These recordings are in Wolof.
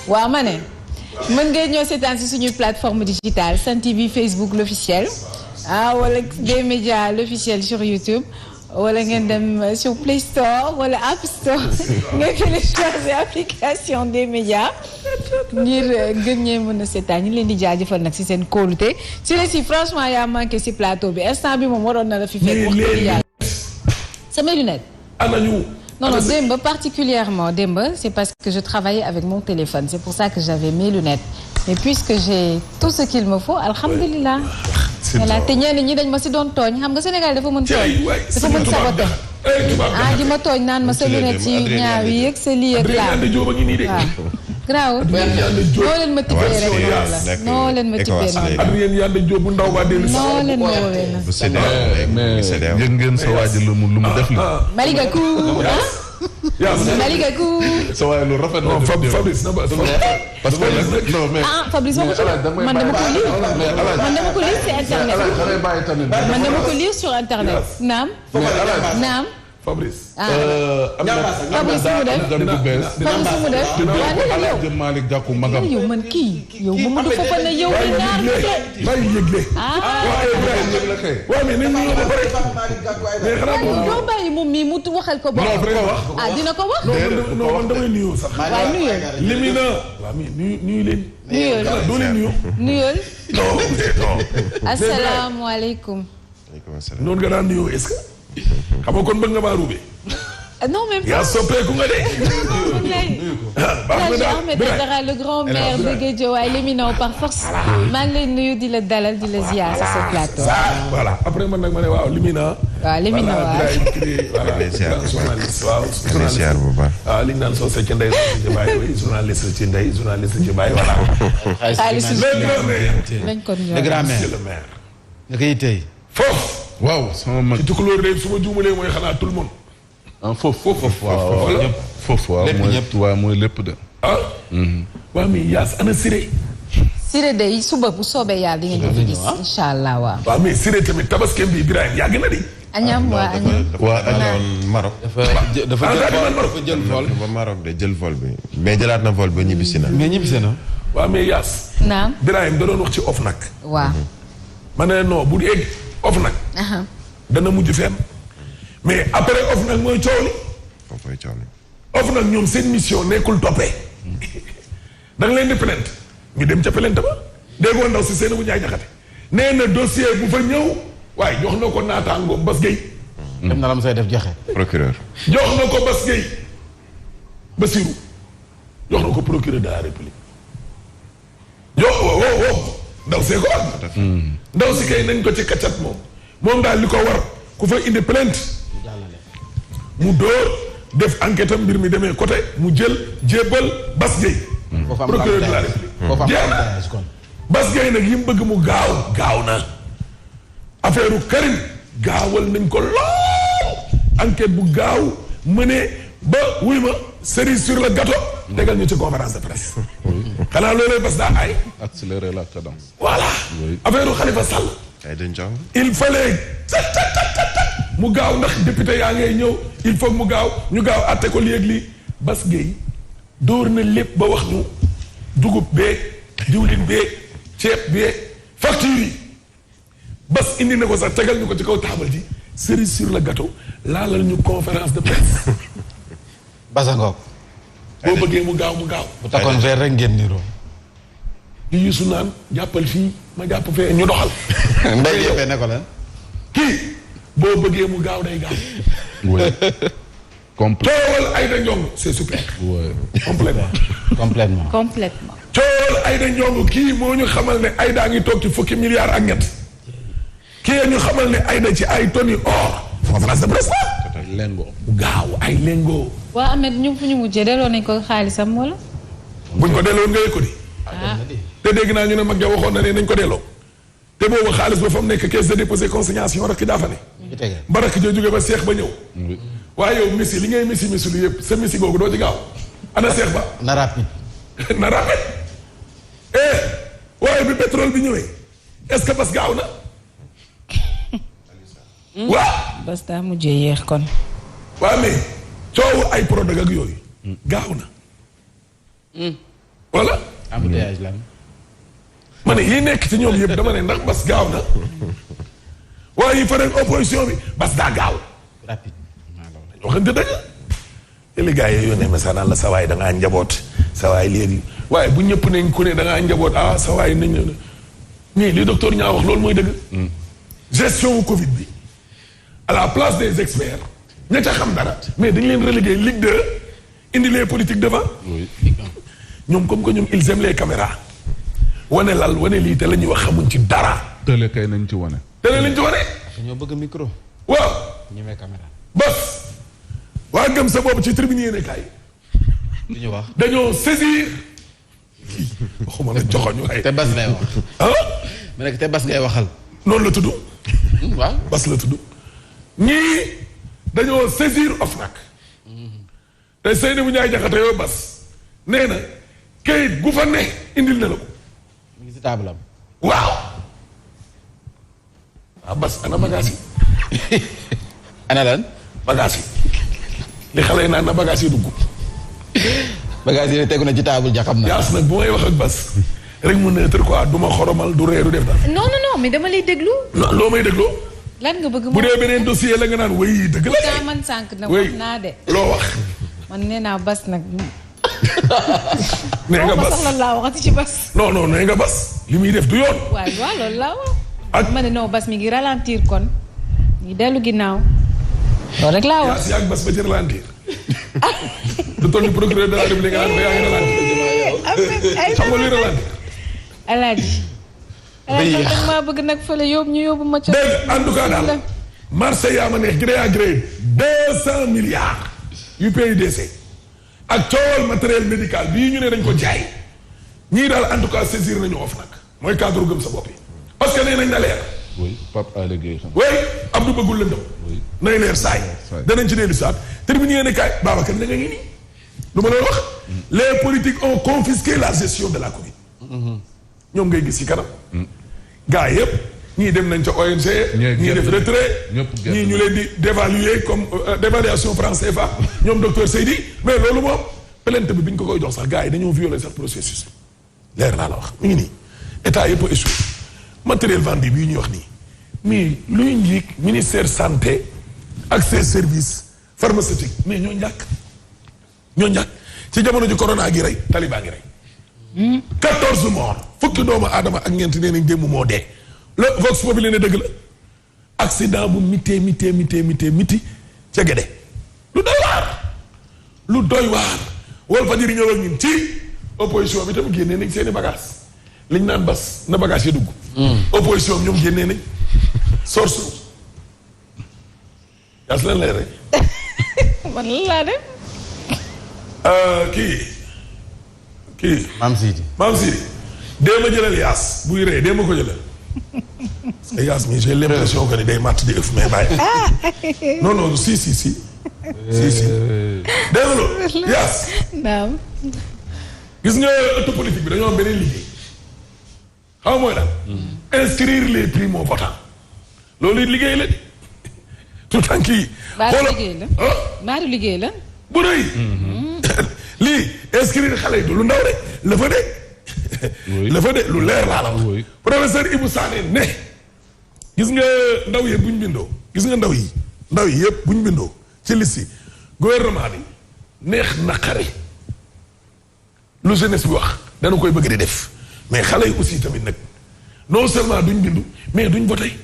waaw ma ne mën ngeen ñëw seetaan si suñuy plateforme digitale Sen TV Facebook l'officiel wala des médias l'officiel sur YouTube wala ngeen dem sur Play Store wala App Store ngeen télécharger application des médias ngir gën ñee mën a seetaan ñu leen di jaajëfal nag si seen kóolute si franchement yaa manqué si plateau bi instant bi moom waroon na la fi fekk wax dëgg yàlla samay lunettes non, démb particulièrement démb c'est parce que je travaillais avec mon téléphone c'est pour ça que j'avais mes lunettes mais puisque j'ai tout ce qu'il me faut alhamdulilah voilà te ñenn ñi dañ ma si doon tooñ xam nga Sénégal dafa mën tooñ dafa mën saboté di ma tooñ naan ma sa lunette yi ñaaw yi yëg sa lii ak laa waaw graaw noo leen ma tippee rek noo leen ma tippee noonu Adrien Yande Diop bu ndaw ba dellu noo leen ma woowee na mais yëg ngeen sa waaji lu mu def li Malika Kou Malika Kou sa waay lu rafet na Fabrice na parce que non mais Fabrice man dama ko lire sur internet man dama ko lire sur internet naam Fabrice Fabrice mu def Alaaji Malick Gakou magam yow man kii yow Mamadou Fofana ne yow di naar bay yëgle waaw mais nañ ñu ba pare doo bàyyi moom mii mu waxal ko bopp dina ko wax non man damay nuyoo sax waaw nuyoo limina waaw mais nuyu leen doo leen nuyoo asalaamaaleykum noonu nga daan nuyoo est-ce que xam nga kon bëgg nga maa ruube. non même pas yaa soppeeku nga de. Ahmed Aidara le grand maire de Guédiawaye l'éminent par force. maa ngi lay nuyu di la dalal di la ziar sur ce plateau. voilà après man nag ma ne waaw l'éminent. waaw l'éminent waaw. journaliste bu baax. waaw li ñu naan soo seetee ndey ci bàyyi journaliste ci ndey journaliste ci bàyyi voilà. lañ ko le grand maire. nga koy tey. foofu. waaw sama mag ci tukulóor de su ma juumalee mooy xanaa tout le monde. foofu waaw mooy lépp de. waaw mais Yaas ana Siré. Siré day suba bu soobee yàlla di ngeen ko gis incha allah waaw. waaw mais Siré tamit tabaskeem bi Ibrahima yàgg na di. Agnam waa Agnam. waa Maroc. dafa jël vol ba Maroc de jël vol bi. mais jëlaat na vol ba ñibbisi na. waaw mais Yaas. naam Ibrahima da doon wax ci OFNAC. waaw. ma ne non bu egg OFNAC. dana mujj fenn. mais après OFNAC mooy coow li. OFNAC ñoom seen mission nekkul toppee. da nga leen di plainte ñu dem ca plainte ba. déggoo ndaw si seen bu ñaay jaxate. nee na dossier bu fa ñëw. waaye jox na ko naataangoom Bas Gueye. dem na la mu say def joxe. procureur. jox na ko Bas Gueye. Basirou. jox na ko procureur de la République. ndaw see ko am. ndaw si kay nañ ko ci kaccat moom daal li ko war ku fa indi plainte mu dóor def enquête am mbir mi demee côté mu jël jébbal Bas Gueye. procureur de la République. jeex na Bas Gueye nag yi mu bëgg mu gaaw na. affaire u Karim gaawal nañ ko lool enquête bu gaaw mënee ba wuy ma cerise sur le gâteau. tegal ñu ci conférence de presse. xanaa loolee bas daa ay. accélérer la cadence. voilà affaire u Khalifa Sall. il fallait mu gaaw ndax député yaa ngay ñëw il faut mu gaaw ñu gaaw àtte ko léegi lii Bas Gueye dóor na lépp ba wax ñu dugub beeg diwlin beeg ceeb beeg facture yi Bas indi na ko sax tegal ñu ko ci kaw taabal ji cerise sur le gâteau laalal ñu conférence de presse. Basa ngoog. boo bëggee mu gaaw. bu takkoon reer rek ngeen niroo. li Yuusu naan jàppal fii ma jàpp fee ñu doxal. mbay yëppee ne ko lan. kii boo bëggee mu gaaw day gaaw. oui. coowal Aïda Ndiongue c'est super. oui. complètement. coowal Aïda Ndiongue kii moo ñu xamal ne Aïda ngi toog ci fukki milliards ak ñett. kii ñu xamal ne Aïda ci ay tonnes or. conférence de presse lengo mu gaaw ay lengo. waa Ahmed ñu fu ñu mujjee delloo nañ ko xaalisam wala. buñ ko delloo nga ko di. te dégg naa ñu ne mag ja waxoon na ne nañ ko delloo. te boobu xaalis ba fa mu nekk caisse de dépôt consignation rakk daa fa ne. ba rakk ja jóge ba seex ba ñëw. waaye yow Messi li ngay Messi lu yëpp sa Messi googu doo ci gaaw. ana seex ba. na rapide. waaye bi pétrole bi ñëwee est-ce que bas gaaw na. waaw. bas daa mujjee yéex kon. waaw mais coowu ay Prodac ak yooyu. gaaw na. wala. embouteillage lan. ma ne yi nekk ci ñoom yëpp dama ne ndax bas gaaw na waaye yi fa rek opposition bi bas daa gaaw. rapide. waxante dëgg. te li gars yi yónnee message naan la sa waay da ngaa njaboot sa waay léegi waaye bu ñëpp nañ ku ne da ngaa njaboot sa waay nañ la mais li docteur ñaa wax loolu mooy dëgg. gestion Covid bi à la place des experts ña ca xam dara mais dañ leen relégué Ligue 2 indi les politiques devant. ñoom comme que ñoom ils aiment les caméras wane lal wane lii te la ñuy wax xamuñ ci dara. télé kay nañ ci wane. télé lañ ci wane. ñoo bëgg micro. waaw. ñu may caméra. bas. waa gëm sa bopp ci tribune yéene kaay. li ñu wax. dañoo saisir. waxuma la joxoñu ay. te bas ngay wax. ah. ma ne te bas ngay waxal. noonu la tudd. waaw bas la tudd. ñii dañoo saisir OFNAC. te Seynabou Ndiaye Diakhaté yoo bas. nee na kayit gu fa ne indil na la ko. mu ngi si table am. waaw. bas ana bagage yi. ana lan. bagage yi. li xale yi naan na bagage yi dugg. bagage yi tegu na ci table ja xam na. yaas nag bu may wax ak bas. rek mu neutre quoi du ma xoromal du reeru def daal. non non non mais dama lay déglu. non loo may dégloo. lan nga bëgg bu dee beneen dossier la nga naan wéy dëgg la. daa man sànq na wax naa de. loo wax. man nee naa bas nag. nee nga bas soxla laa waxati ci bas. non non nee nga bas. li muy def du yoon. waaw waaw loolu laa wax. ak ma ne non bas mi ngi ralentir kon. ñu dellu ginnaaw. loolu rek laa wax. yaa si ak bas ba ci ralentir. du toll ni procureur de la République nga naan ba yaa ngi ralentir. xam nga luy ralentir. Alaaji. Alaaji nag maa bëgg nag fële yóbbu ñu yóbbu ma ca. dégg en tout cas daal. Marseille yaa ma neex gré à gré 200 milliards. yu PUDC. ak coowal matériel médical bii ñu ne dañ ko jaay. ñii daal en tout cas saisir nañu OFNAC. mooy cadre gëm sa bopp yi. parce que nee nañ na leer. oui Pape Alé Gueye xam. oui Abdou bëggul lëndëm. oui nay leer saay. danañ ci dellu saat terminé yéen kaay Babacar na nga ngi nii. lu ma la wax. les politiques ont confisqué la gestion de la Covid. ñoom ngay gis ci kanam. gars yëpp ñii dem nañ ca ONG. ñii def retrait. ñii ñu leen di dévaluer comme dévaluation franc CFA. ñoom docteur Seydi mais loolu moom plainte bi bi ñu ko koy jox sax gars yi dañoo violer sax processus. leer naa la wax mi ngi nii état yëpp a échoué matériel vendu bii ñuy wax nii mais luy njiig ministère santé ak ses services pharmaceutiques mais ñoo ñàkk ci jamono ji corona gi rey talibaa ngi rey. 14 morts fukki doomu aadama ak ñeent nee nañ démb moo dee. le Vox Populi ne dëgg la accident bu miti ca Gédé lu doy waar Walfadjri ñëw ak ñun ci opposition bi tam génnee nañ seeni bagage liñ naan bas na bagage yi dugg. opposition ñoom génnee nañ source yaas lan lay rek. man lan laa def. kii. Maam Sidi. dee ma jëlal yaas buy ree dee ma ko jëlal. parce que yaas mi j'ai l'impression que ni day matt di ëff mais bàyyi. non si. dégg nga loolu yaas. naam. gis nga ëttu politique bi dañoo am beneen liggéey. xam nga mooy daal. inscrire les primo-votants. loolu it liggéey la tout le temps kii. baatu liggéey la. bu rëy. lii inscrire xale yi du lu ndaw de la fa de. la fa de lu leer laa la wax. professeur Ibou Sané ne. gis nga ndaw yëpp bu ñu bindoo. gis nga ndaw yi yëpp bu ñu bindoo ci liste yi gouvernement bi neex naqare lu jeunesse bi wax dana koy bëgg di def mais xale yi aussi tamit nag non seulement duñ bindu mais duñ voté.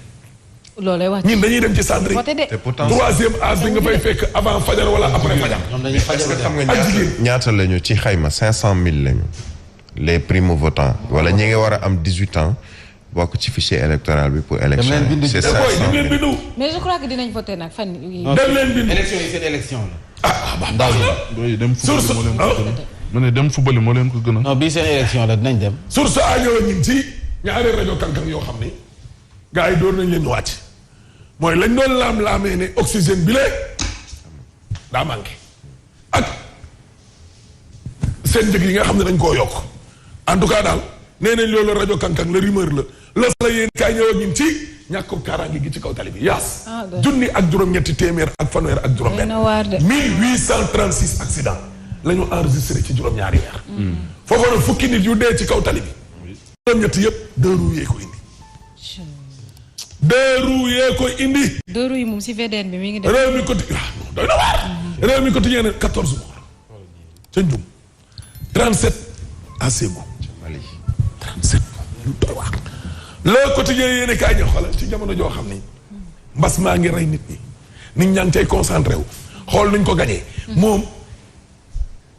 loolay wax ñun dañuy dem ci centre yi. voté de. te pourtant troisième âge bi nga fay fekk avant fajar wala après fajar. est-ce que xam nga ak jigéen ñaata lañu ci xayma 500000 lañu les primo votants wala ñi ngi war a am 18 ans bokk ci fichier électoral bi pour élection yi. c'est ça dem leen bindu. mais je crois que dinañ voté nag fan yii. dem leen bindu. élection yi seen élection la. ndaw oui dem fubali moo leen ko source gën a. ma ne dem fubali moo leen ko gën a. non bii seen élection la dinañ dem. source a ñëw ñun ci ñaari rajo kankan yoo xam ni gars yi door nañ leen ñu wàcc mooy lañ doon laam-laamee ne oxygène bi lee daa manqué ak seen njëg yi nga xam ne dañ koo yokk en tout cas daal nee nañ loolu rajo kankan la rumeur la yéen kaay ñëw ak ñun ci ñàkk kaaraange gi ci kaw tali bi yaas junni ak juróom-ñetti téeméer ak fanweer ak juróom-benn 1836 accident la ñu enregistré ci juróom-ñaari weer. foofu nag fukki nit yu dee ci kaw tali bi. juróom-ñett yëpp 2 roues yee ko indi. 2 roues yee ko indi. 2 roues yi moom si VDN bi mi ngi def. réew mi quotidien doy na waar. réew mi quotidien 14 morts. ca Ndioum 37 à Ségou. 37 lu doy waar. le quotidien yéen kaay ñu xoolal ci jamono joo xam ni mbas maa ngi rey nit ñi nit ñaa ngi cay concentré wu xool nuñ ko gañee moom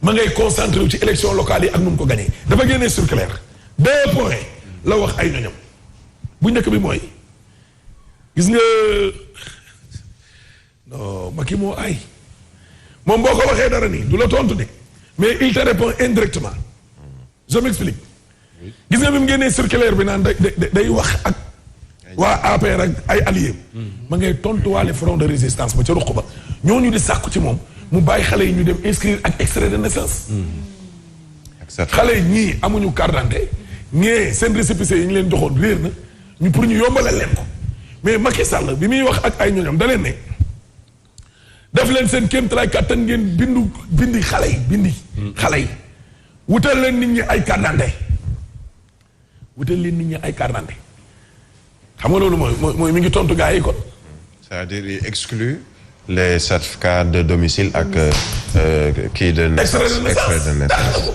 ma ngay concentré wu ci élection locale yi ak nu mu ko gañee dafa génnee circulaire 2 points la wax ay ñoñam bu njëkk bi mooy gis nga non Macky moo ay moom boo ko waxee dara nii du la tontu de mais il te répond indirectement je m'explique gis nga bi mu génnee circulaire bi naan day wax ak waa APR ak ay alliés ma ngay tontuwaale front de résistance ba ca ruq ba ñooñu di sàkku ci moom mu bàyyi xale yi ñu dem inscrire ak extrait de naissance xale yi ñii amuñu carte d'identité ñee seen récépissé yi ñu leen joxoon réer na ñu pour ñu yombalal leen ko mais Macky Sall bi muy wax ak ay ñoñam da leen ne def leen seen kéemtalaay kàttan ngeen bindi xale yi wutal leen nit ñi ay carte d'identité wutal leen nit ñi ay carte d'identité xam nga loolu mooy mi ngi tontu gars yi kon. c'est-à-dire il exclut les certificats de domicile ak kii de naissance extrait de naissance.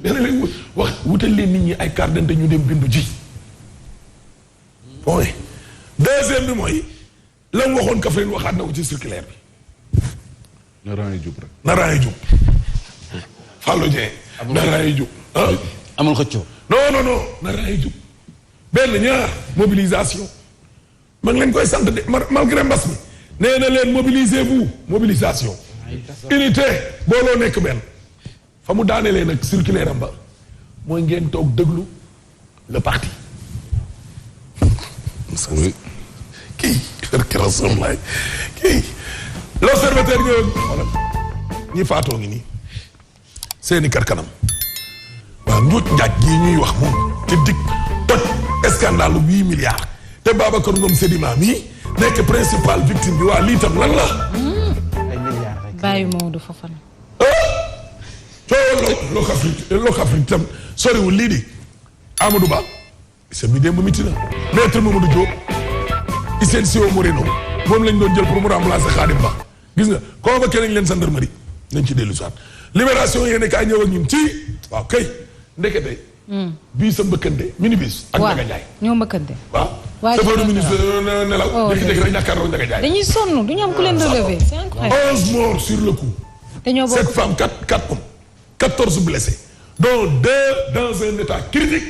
nee na leen wax wutal leen nit ñi ay carte d'identité ñu dem bindu ji. bon deuxième bi mooy la mu waxoon Kaffrine waxaat na ko ci circulaire bi. naraan yi jub rek. naraan yi jub. Fallou Dieng. naraan yi jub ah. amul xëccoo. non naraan yi jub. benn ñaar mobilisation ma ngi leen koy sant de malgré mbas mi nee na leen mobilisez-vous mobilisation unité booloo nekk benn fa mu daanelee nag circulaire am ba mooy ngeen toog déglu le parti kii rasulullah kii l'observateur ñëw xoolal ñi faatoo ngi nii seeni karkanam waaw njuuj njaaj gii ñuy wax moom ci dig toj scandale 8 milliards te Babacar Ngom Sedima mii nekk principal victime bi waa lii tam lan la. ay milliards rek. bàyyi Maodo Fofana. coow Locafrique tam soriwul lii di Amadou Ba sa bi démb miti na maître Mamadou Diop Hissène Sio Moreno moom lañ doon jël pour mu remplacer Khadim Ba gis nga convoqué nañ leen gendarmerie nañ ci dellu soit libération yéen kaay ñëw ak ñun ci waaw kay ndekete bii sa mbëkkante minibus ak Ndiaga Ndiaye ñoo mbëkkante waaw chauffeur ministre nelaw jékki-jékki rek jàkkaarloo Ndiaga Ndiaye dañuy sonn duñu am ku leen relever c'est incroyable 11 morts sur le coup dañoo bokk 7 femmes 4 hommes 14 blessés dont 2 dans un état critique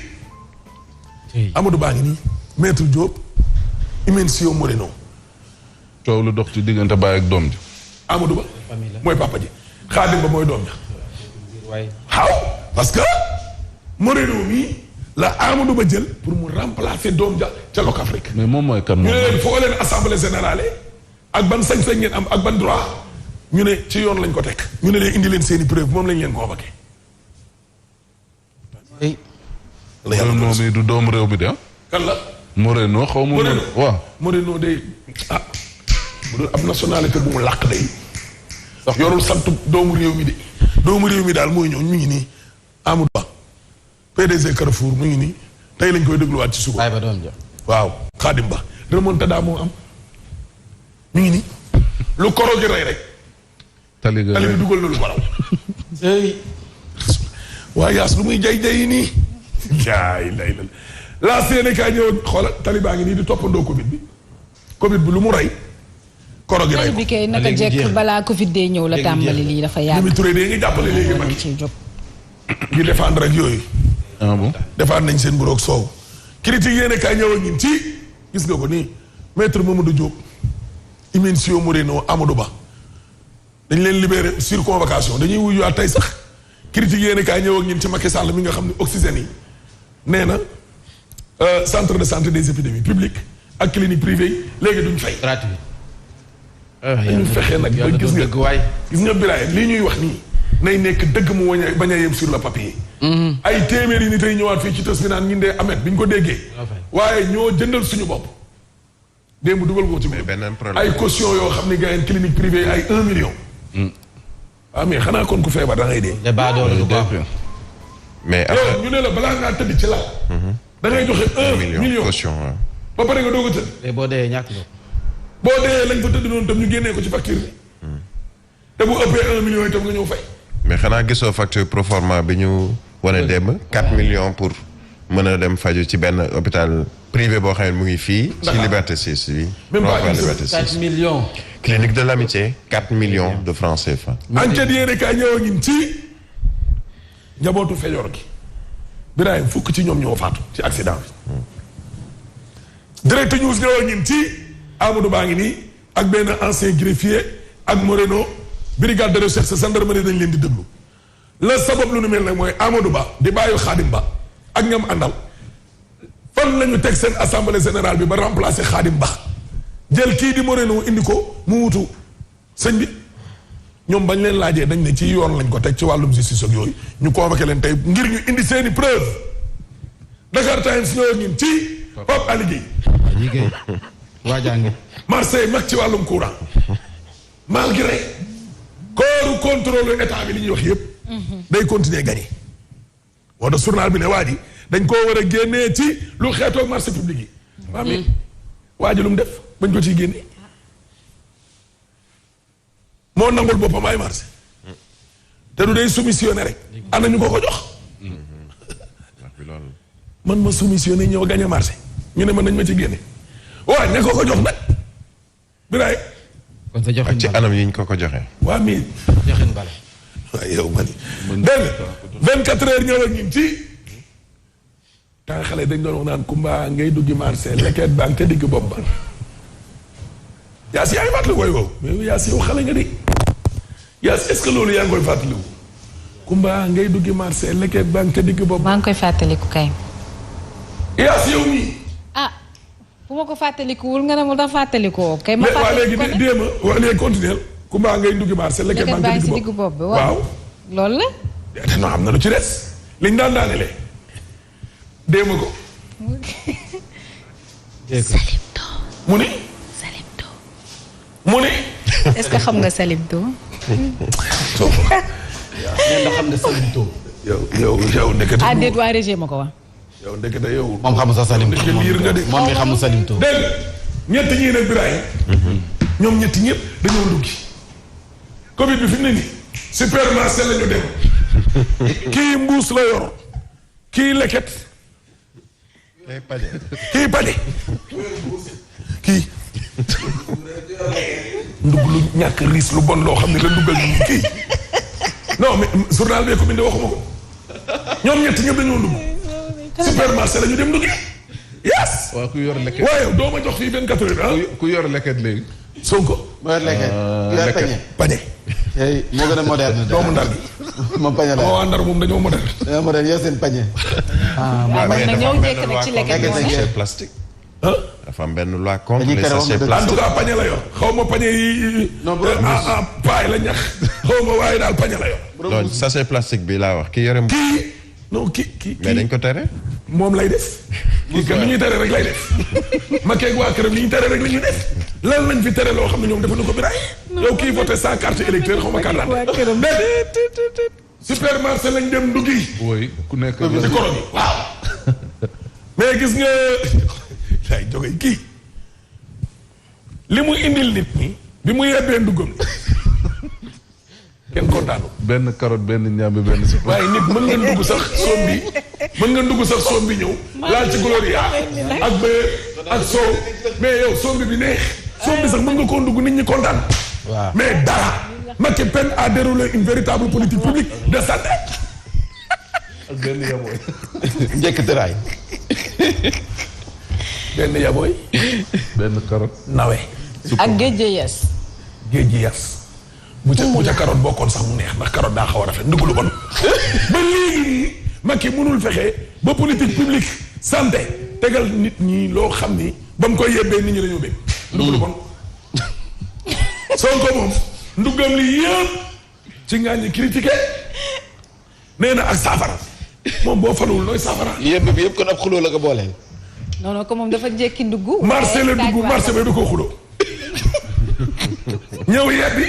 Amadou Ba ngi nii maître Diop Hissène Sio Moreno coow lu dox ci diggante baay ak doom ji Amadou Ba mooy papa ji Khadim Ba mooy doom ja waaw parce que Moreno mii la Amadou Ba jël pour mu remplacer doom ja ca Locafrique mais moom mooy kan ñu ne leen foo leen assemblée générale ak ban sañ-sañ ngeen am ak ban droit ñu ne ci yoon lañ ko teg ñu ne leen indi leen seeni preuve moom lañ leen convoqué la yàlla Moreno mi du doomu réew mi de kan la Moreno xaw ma Moreno waaw Moreno day bu doon ab nationalité bu mu làq day sax yorul sant doomu réew mi de doomu réew mi daal mooy ñëw mi ngi nii Amadou Ba PDG Carrefour mu ngi nii tey lañ koy dégluwaat ci suba. Baye ba doom ja. waaw Khadim Ba remontada moo am mi ngi nii lu koro gi rey rek. tali bi dugal na lu baraw. waaye yaas lu muy jay jay nii. jaay lay la Sénégal ñëwoon xoolal tali baa ngi nii di toppandoo Covid bi lu mu rey. koro gi rey bi kay naka jekk balaa Covid dee ñëw la tàmbali lii dafa yàgg. Mimi Touré de ngi jàppale léegi mag ci jóg. ngi défendre ak yooyu. ah bon défendre nañ seen buroog soow. critique yéen kaay ñëw ak ñun ci gis nga ko nii maître Mamadou Diop Hissène Sio Moreno Amadou Ba dañ leen libéré sur convocation dañuy wuyuwaat tey sax critique yéen kaay ñëw ak ñun ci Macky Sall mi nga xam ne oxygène yi nee na centre de santé des épidémies publiques ak clinique privée yi léegi duñ fay. gratuit. dañu fexe nag ba gis nga Biraye lii ñuy wax nii nay nekk dëgg mu bañ a yem sur le papier. ay téeméeri nit ay ñëwaat fii ci tës bi naan ñun de amet bi ñu ko déggee. waaye ñoo jëndal suñu bopp. démb dugal ko ci beneen problème ay caution yoo xam ne gars yi clinique privée ay 1 million. ah mais xanaa kon ku feebar da ngay dee. débat doole du baax. mais yow ñu ne la balaa ngaa tëdd ci la. da ngay joxe 1 million caution waaw. ba pare nga doog a tëdd. mais boo dee ñàkk nga. boo dee lañ fa tëdd noonu tam ñu génnee ko ci facture bi. te bu ëppee 1 million itam nga ñëw fay. mais xanaa gisoo facture proforma bi ñu wane démb 4 millions pour mën a dem faju ci benn hôpital privé boo xam ne mu ngi fii. ci Liberté 6 bi. même pas Liberté 6. 4 millions. clinique de l'amitié 4 millions de francs CFA. enquête yéene kaay ñëw a ngin ci njabootu fejoor gi. Birahim fukk ci ñoom ñoo faatu ci accident bi. Direct News ñëw a ngin ci Amadou Ba ngi nii ak benn ancien greffier ak Moreno brigade de recherche gendarmerie dañ leen di déglu. la sabab lu nu mel nag mooy Amadou Ba di bàyyi Khadim Ba ak ñam àndal fan lañu teg seen assemblée générale bi ba remplacer Khadim Ba jël kii di Moreno indi ko mu wutu sëñ bi ñoom bañ leen laajee dañ ne ci yoon lañ ko teg ci wàllum justice ak yooyu ñu convoqué leen tey ngir ñu indi seeni preuve Dakar Times ñoo ñun ci Pape Ali Gueye liggéey waajaa ngi. Marseille mag ci wàllum courant malgré corps contrôle état bi li ñuy wax yëpp day continuer gagner moo tax journal bi ne waa ji dañ koo war a génnee ci lu xeetoog marché public yi waa mais waa ji lu mu def bañ ko ciy génne moo nangul boppam ay marché te du day soumissionné rek ana ñu ko jox man ma soumissionné ñëw gagné marché ñu ne man nañ ma ci génne waaye ña ko jox nag biraay kon sa joxin ak ci anam yi ñu ko joxe. waa mii joxin bale. waaye yow man dégg nga 24 heures ñëw ak ñun ci temps xale dañ doon wax naan Kumba ngay duggi marché leket baa te digg bopp ba Yaas yaa ngi fàttali koy wow mais Yaas yow xale nga di Yaas est-ce que loolu yaa ngi koy fàttaliku Kumba ngay duggi marché leket baa te digg bopp maa ngi koy fàttaliku kay. Yaas yow nii ah bu ma ko fàttalikuwul nga ne ma dafa fàttalikoo kay. ma waa fàttaliku ko léegi déema waa léegi continuer Kumba ngay duggi marché leket baa te si digg diggu bopp bopp bi waaw. loolu la. te non am na lu ci des liñ daan daanelee déema ko mu ni mu ni est-ce que xam nga Salimto. ngeen da xam ne Salimto. yow ndekete. ah déet waa Régé ma ko wax. yow ndekete yow. moom xamul sax Salimto ndekete liir nga de. moom mi xamul Salimto. dégg nga ñett ñii nag Birahim. ñoom ñetti ñëpp dañoo duggi. Covid bi fi mu ne nii. supermarché la ñu dem. kii mbuus la yor. kii leket. kii pañe. kii. ndugg lu ñàkk riis lu bon loo xam ne la nduggal ñu kii. non mais journal bee ko bindee waxuma ko. ñoom ñett ñëpp dañoo dugg. supermarché la ñu dem duggi. yes. waaw ku yor leket. waaye doo ma jox fii 24 heures ah. ku yor leket léegi. Sonko. mooy leket. yor pañe. pañe. tey moo gën a moderne. doomu ndar gi. moom pañe la. waa ndar moom dañoo moderne. dañoo moderne yor seen pañe. waaw man nag ñëw njëkk nag ci lekket lekket bi. sachet plastique. ah. dafa am benn loi contre Dañuy les tere sachets woon en plastiques. tout cas pañe la yor xaw ma pañe yi. Non, bu doon paay la ñax xaw ma waaye daal pañe la yor. non sachet plastique bi laa wax ki yore. kii non kii. mais dañ ko tere. moom lay def. kii kat li ñuy tere rek lay def. ma keeg waa këram li ñuy tere rek la ñuy def. lan lañ fi tere loo xam ne ñoom defuñu ko biraay. yow kii voté sans carte électeur xaw ma carte d'identité. supermarché lañ dem duggi. oui ku nekk. ci koro bi waaw. mais gis nga. ay jóge kii. li mu indil nit ñi. bi mu yebbee ndugam. kenn kontaanu. benn carotte benn ñaambi benn si. waaye nit mën nga dugg sax soom bi mën nga dugg sax soom bi ñëw laal ci gloria ak beurre ak soow mais yow soom bi neex soom bi sax mën nga koo dugg nit ñi kontaan. waaw mais dara Macky peine à dérouler une véritable politique publique de santé. ak benn yabooy. njëkk tëraay. benn yabooy. benn carotte. nawe. ak géej yes. géej gi yas. bu ca carotte bokkoon sax mu neex ndax carotte daa xaw a rafet ndugg lu bon. ba léegi nii Macky mënul fexe ba politique publique santé tegal nit ñi loo xam ni ba mu koy yebbee nit ñi dañoo bëgg. ndugg lu bon. Sonko moom nduggam li yëpp ci ngaa ñi critiqué nee na ak saafara moom boo faluwul nooy saafara. yëpp bi yëpp kon ab xuloo la ko booleel. non non comme moom dafa jékki ndugg. marché la dugg marché ba du ko xuloo ñëw yebbi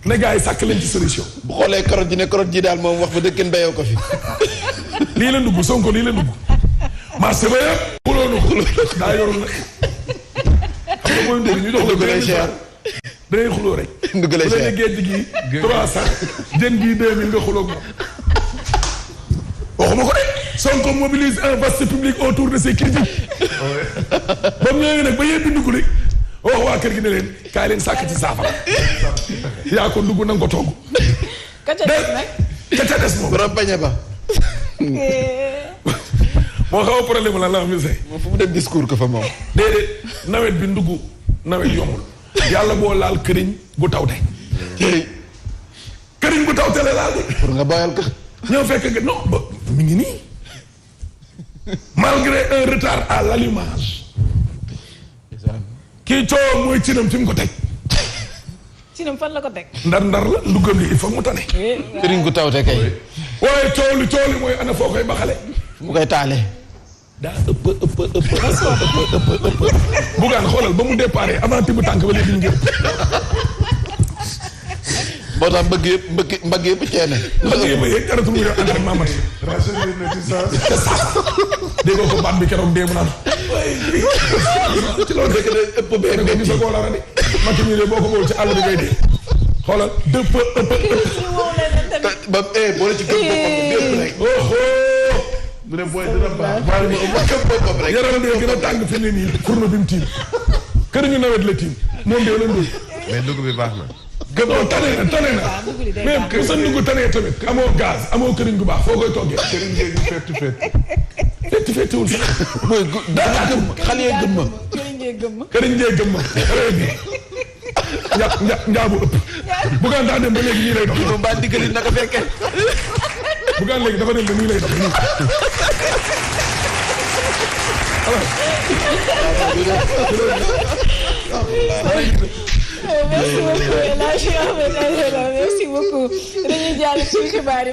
ne gars yi sàkk leen ci solution. bu xoolee carotte ji ne carotte ji daal moom wax ba dëgg kenn béyoo ko fi. lii la dugg Sonko lii la dugg. marché ba yëpp. xuloo na xuloo daa yorul nag. xam nga mooy ndéri ñu jox la benn cher. da ngay xuloo rek. dugg lay cher bu la ne géej gi 300 jën gi 2000 nga xuloo moom. waxuma ko de. Sonko mobilise un vaste public autour de ses critiques. ba mu ñëwee nag ba yee bindu ko rek. wax waa kër gi ne leen kaay leen sàkk ci saafara. yaa ko dugg na nga ko togg. ka ca des nag. ka ca des moom. borom bañe ba. moo xaw a problème la la mise. moom fu mu dem discours ko fa moom. déedéet nawet bi ndugg nawet yombul. yàlla boo laal këriñ bu tawte. këriñ bu tawte la laal de. pour nga boyal ko. ñoo fekk nga non ba mi ngi nii. malgré un retard à l'allumage. kii coow mooy cinam fi mu ko teg. cinam fan la ko teg. ndar la ndugam li il faut mu tane. këriñ gu tawte kay. waaye coow li mooy ana foo koy baxale. mu koy taale. daa ëpp. Bougane xoolal ba mu déparé avant tibb tànk ba léegi ñu ngi. moo tax mbëgg yëpp ceene. mbëgg yëpp yëpp jaratul mu yor entraînement mat. dégg nga ko baat bi keroog dee mu naan. ci loolu dëkk de ëpp bee ko gis ko la rani. mati mi de boo ko bowul ci àll bi ngay dee. xoolal dëpp ëpp. ba boole ci kër boppam rek. mu ne booy dina baax. yaram de gën a tàng fi ne nii fourneau bi mu tiim. kër ñu nawet la tiim moom de la ndóol. mais dugub bi baax na. gëm non tane na. mais bu sa ndugg tanee tamit. amoo gaz amoo këriñ gu baax foo koy toggee. këriñ ngeen fettiwul sax. mooy daa gëm xale yee gëm ma. këriñ ngee gëm ma. très bien. njaabu ëpp. Bougane daa dem ba léegi nii lay dox. moom baa diggali naka fekkee. Bougane léegi dafa dem ba nii lay dox nii. merci beaucoup El Hadji Ahmed Aidara merci beaucoup dañuy jàll ci xibaar yi